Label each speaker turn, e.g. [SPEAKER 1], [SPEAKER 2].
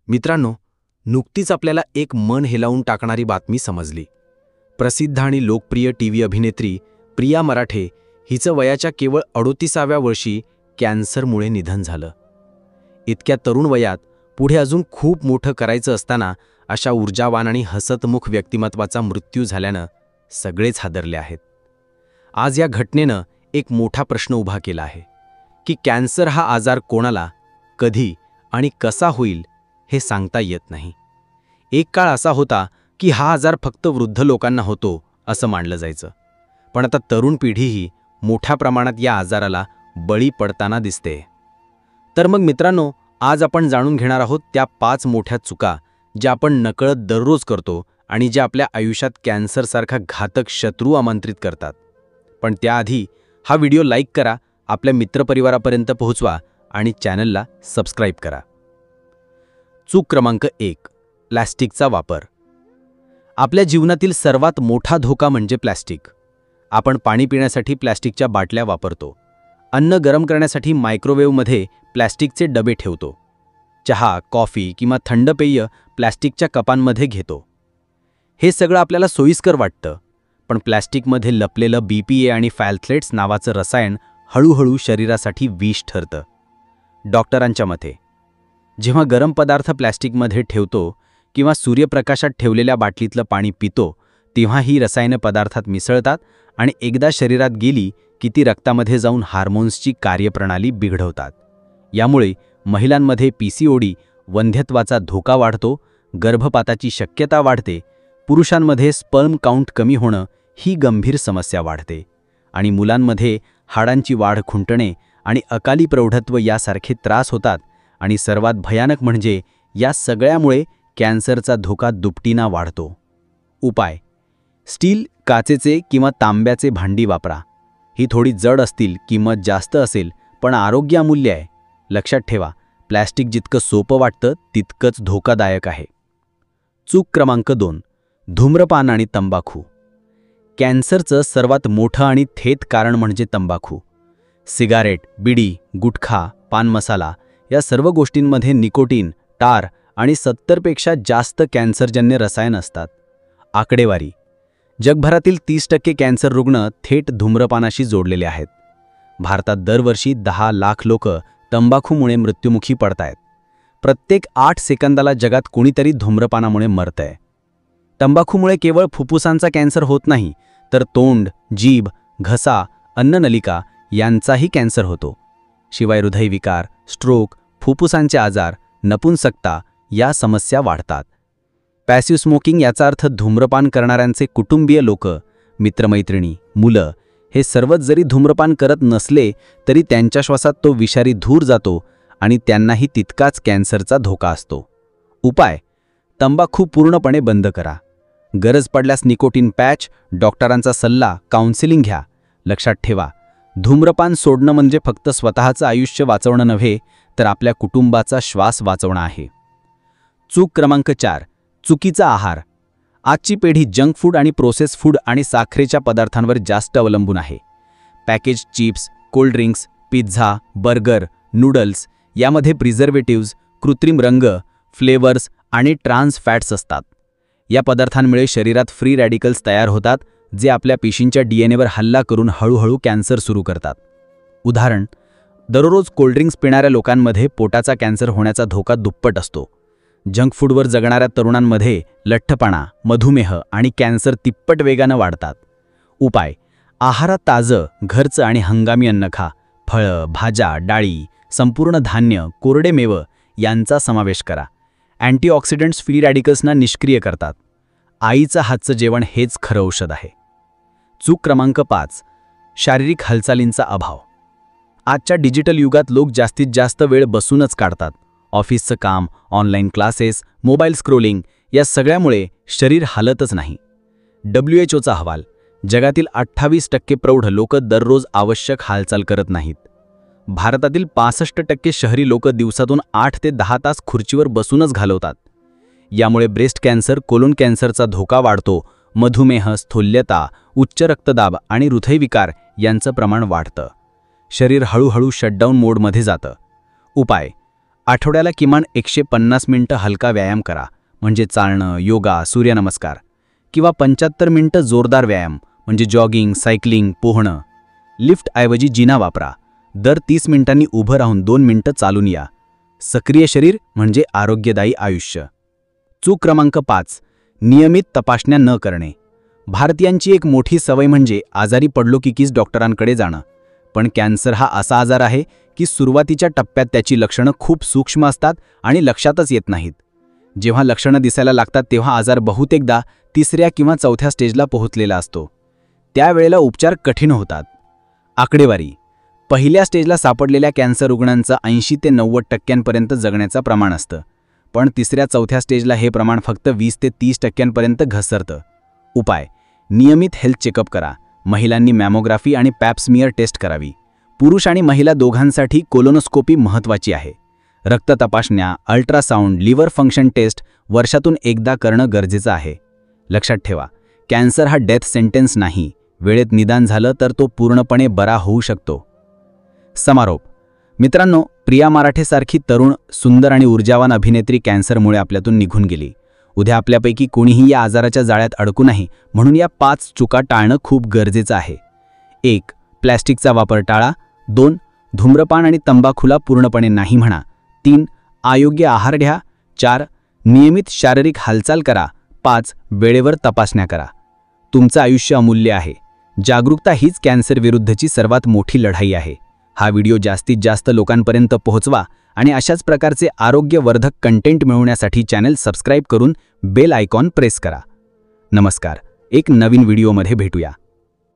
[SPEAKER 1] मित्रांनो, नुकतीच आपल्याला एक मन हेलावून टाकणारी बातमी समजली. प्रसिद्ध आणि लोकप्रिय टीव्ही अभिनेत्री प्रिया मराठे हिचं वयाच्या केवळ 38व्या वर्षी कॅन्सरमुळे निधन झालं. इतक्या तरुण वयात पुढे अजून खूप मोठं करायचं असताना अशा ऊर्जावान आणि हसतमुख व्यक्तिमत्वाचा मृत्यू झाल्यानं सगळेच हादरले आहेत. आज या घटनेनं एक मोठा प्रश्न उभा केला आहे की कॅन्सर हा आजार कोणाला, कधी आणि कसा होईल हे सांगता येत नाही. एक काळ असा होता की हा आजार फक्त वृद्ध लोकांना होतो असं मानलं जायचं, पण आता तरुण पिढीही मोठ्या प्रमाणात या आजाराला बळी पडताना दिसते. तर मग मित्रांनो, आज आपण जाणून घेणार आहोत त्या 5 मोठ्या चुका ज्या आपण नकळत दररोज करतो आणि ज्या आपल्या आयुष्यात कॅन्सरसारखा घातक शत्रू आमंत्रित करतात. पण त्याआधी हा व्हिडिओ लाईक करा, आपल्या मित्रपरिवारापर्यंत पोहोचवा आणि चॅनलला सबस्क्राईब करा. चूक क्रमांक 1, प्लॅस्टिकचा वापर. आपल्या जीवनातील सर्वात मोठा धोका म्हणजे प्लॅस्टिक. आपण पाणी पिण्यासाठी प्लॅस्टिकच्या बाटल्या वापरतो, अन्न गरम करण्यासाठी मायक्रोवेव्हमध्ये प्लॅस्टिकचे डबे ठेवतो, चहा, कॉफी किंवा थंड पेय प्लॅस्टिकच्या कपांमध्ये घेतो. हे सगळं आपल्याला सोयीस्कर वाटतं, पण प्लॅस्टिकमध्ये लपलेलं BPA आणि फॅल्थलेट्स नावाचं रसायन हळूहळू शरीरासाठी विष ठरतं. डॉक्टरांच्या मते जेव्हा गरम पदार्थ प्लॅस्टिकमध्ये ठेवतो किंवा सूर्यप्रकाशात ठेवलेल्या बाटलीतलं पाणी पितो, तेव्हा ही रसायनं पदार्थात मिसळतात आणि एकदा शरीरात गेली की ती रक्तामध्ये जाऊन हार्मोन्सची कार्यप्रणाली बिघडवतात. यामुळे महिलांमध्ये PCOD, वंध्यत्वाचा धोका वाढतो, गर्भपाताची शक्यता वाढते, पुरुषांमध्ये स्पर्म काउंट कमी होणं ही गंभीर समस्या वाढते आणि मुलांमध्ये हाडांची वाढ खुंटणे आणि अकाली प्रौढत्व यासारखे त्रास होतात. आणि सर्वात भयानक म्हणजे या सगळ्यामुळे कॅन्सरचा धोका दुपटीना वाढतो. उपाय: स्टील, काचेचे किंवा तांब्याचे भांडी वापरा. ही थोडी जड असतील, किंमत जास्त असेल, पण आरोग्य अमूल्य आहे. लक्षात ठेवा, प्लॅस्टिक जितकं सोपं वाटतं तितकंच धोकादायक आहे. चूक क्रमांक 2, धूम्रपान आणि तंबाखू. कॅन्सरचं सर्वात मोठं आणि थेट कारण म्हणजे तंबाखू. सिगारेट, बिडी, गुटखा, पान मसाला या सर्व गोष्टींमध्ये निकोटीन, टार आणि 70पेक्षा जास्त कॅन्सरजन्य रसायन असतात. आकडेवारी: जगभरातील 30% कॅन्सर रुग्ण थेट धूम्रपानाशी जोडलेले आहेत. भारतात दरवर्षी 10 लाख लोक तंबाखूमुळे मृत्युमुखी पडतायत. प्रत्येक 8 सेकंदाला जगात कुणीतरी धूम्रपानामुळे मरतंय. तंबाखूमुळे केवळ फुफ्फुसांचा कॅन्सर होत नाही, तर तोंड, जीभ, घसा, अन्ननलिका यांचाही कॅन्सर होतो. शिवाय हृदयविकार, स्ट्रोक, फुफ्फुसांचे आजार, नपुंसकता या समस्या वाढतात. पॅसिव्ह स्मोकिंग याचा अर्थ धूम्रपान करणाऱ्यांचे कुटुंबीय लोक, मित्रमैत्रिणी, मुलं हे सर्वच जरी धूम्रपान करत नसले तरी त्यांच्या श्वासात तो विषारी धूर जातो आणि त्यांनाही तितकाच कॅन्सरचा धोका असतो. उपाय: तंबाखू पूर्णपणे बंद करा. गरज पडल्यास निकोटीन पॅच, डॉक्टरांचा सल्ला, काउन्सिलिंग घ्या. लक्षात ठेवा, धूम्रपान सोडणं म्हणजे फक्त स्वतःचं आयुष्य वाचवणं नव्हे, तर आपल्या कुटुंबाचा श्वास वाचवणं आहे. चूक क्रमांक 4, चुकीचा आहार. आजची पिढी जंक फूड आणि प्रोसेस फूड आणि साखरेच्या पदार्थांवर जास्त अवलंबून आहे. Package chips, cold drinks, pizza, burger, noodles यामध्ये प्रिझर्वेटिव्हज, कृत्रिम रंग, फ्लेवर्स आणि ट्रान्स फॅट्स असतात. या पदार्थांमुळे शरीरात फ्री रॅडिकल्स तयार होतात, जे आपल्या पेशींच्या DNAवर हल्ला करून हळूहळू कॅन्सर सुरू करतात. उदाहरण: दररोज कोल्ड्रिंक्स पिणाऱ्या लोकांमध्ये पोटाचा कॅन्सर होण्याचा धोका दुप्पट असतो. जंक फूडवर जगणाऱ्या तरुणांमध्ये लठ्ठपणा, मधुमेह आणि कॅन्सर तिप्पट वेगानं वाढतात. उपाय: आहारात ताजं, घरचं आणि हंगामी अन्न खा. फळं, भाज्या, डाळी, संपूर्ण धान्य, कोरडे मेवे यांचा समावेश करा. अँटीऑक्सिडंट्स फ्री रॅडिकल्सना निष्क्रिय करतात. आईचं हातचं जेवण हेच खरं औषध आहे. चूक क्रमांक 5, शारीरिक हालचालींचा अभाव. आजच्या डिजिटल युगात लोक जास्तीत जास्त वेळ बसूनच काढतात. ऑफिसचं काम, ऑनलाईन क्लासेस, मोबाईल स्क्रोलिंग या सगळ्यामुळे शरीर हालतच नाही. WHOचा अहवाल: जगातील 28% प्रौढ लोक दररोज आवश्यक हालचाल करत नाहीत. भारतातील 65% शहरी लोक दिवसातून 8 ते 10 तास खुर्चीवर बसूनच घालवतात. यामुळे ब्रेस्ट कॅन्सर, कोलोन कॅन्सरचा धोका वाढतो. मधुमेह, स्थूल्यता, उच्च रक्तदाब आणि हृदयविकार यांचं प्रमाण वाढतं. शरीर हळूहळू शटडाऊन मोडमध्ये जातं. उपाय: आठवड्याला किमान 150 मिनिटं हलका व्यायाम करा, म्हणजे चालणं, योगा, सूर्यनमस्कार, किंवा 75 मिनिटं जोरदार व्यायाम म्हणजे जॉगिंग, सायकलिंग, पोहणं. लिफ्टऐवजी जिना वापरा. दर 30 मिनिटांनी उभं राहून 2 मिनिटं चालून या. सक्रिय शरीर म्हणजे आरोग्यदायी आयुष्य. चूक क्रमांक 5. नियमित तपासण्या न करणे. भारतीयांची एक मोठी सवय म्हणजे आजारी पडलो कीच डॉक्टरांकडे जाणं. पण कॅन्सर हा असा आजार आहे की सुरुवातीच्या टप्प्यात त्याची लक्षणं खूप सूक्ष्म असतात आणि लक्षातच येत नाहीत. जेव्हा लक्षणं दिसायला लागतात तेव्हा आजार बहुतेकदा 3ऱ्या किंवा 4थ्या स्टेजला पोहोचलेला असतो. त्यावेळेला उपचार कठीण होतात. आकडेवारी: पहिल्या स्टेजला सापडलेल्या कॅन्सर रुग्णांचं 80 ते 90% जगण्याचं प्रमाण असतं, पण 3ऱ्या-4थ्या स्टेजला हे प्रमाण फक्त 20 ते 30% घसरतं. उपाय: नियमित हेल्थ चेकअप करा. महिलांनी मॅमोग्राफी आणि पॅप स्मिअर टेस्ट करावी. पुरुष आणि महिला दोघांसाठी कोलोनोस्कोपी महत्त्वाची आहे. रक्त तपासण्या, अल्ट्रासाऊंड, लिव्हर फंक्शन टेस्ट वर्षातून एकदा करणं गरजेचं आहे. लक्षात ठेवा, कॅन्सर हा डेथ सेंटेन्स नाही. वेळेत निदान झालं तर तो पूर्णपणे बरा होऊ शकतो. समारोप: मित्रांनो, प्रिया मराठेसारखी तरुण, सुंदर आणि ऊर्जावान अभिनेत्री कॅन्सरमुळे आपल्यातून निघून गेली. उद्या आपल्यापैकी कोणीही या आजाराच्या जाळ्यात अडकू नये म्हणून या 5 चुका टाळणं खूप गरजेचं आहे. 1. प्लॅस्टिकचा वापर टाळा. 2. धूम्रपान आणि तंबाखूला पूर्णपणे नाही म्हणा. 3. अयोग्य आहार घ्या. 4. नियमित शारीरिक हालचाल करा. 5. वेळेवर तपासण्या करा. तुमचं आयुष्य अमूल्य आहे. जागरूकता हीच कॅन्सर विरुद्धची सर्वात मोठी लढाई आहे. हा व्हिडिओ जास्तीत जास्त लोकांपर्यंत पोहोचवा आणि अशाच प्रकारचे आरोग्यवर्धक कंटेंट मिळवण्यासाठी चॅनल सबस्क्राईब करून बेल आयकॉन प्रेस करा. नमस्कार. एक नवीन व्हिडिओमध्ये भेटूया.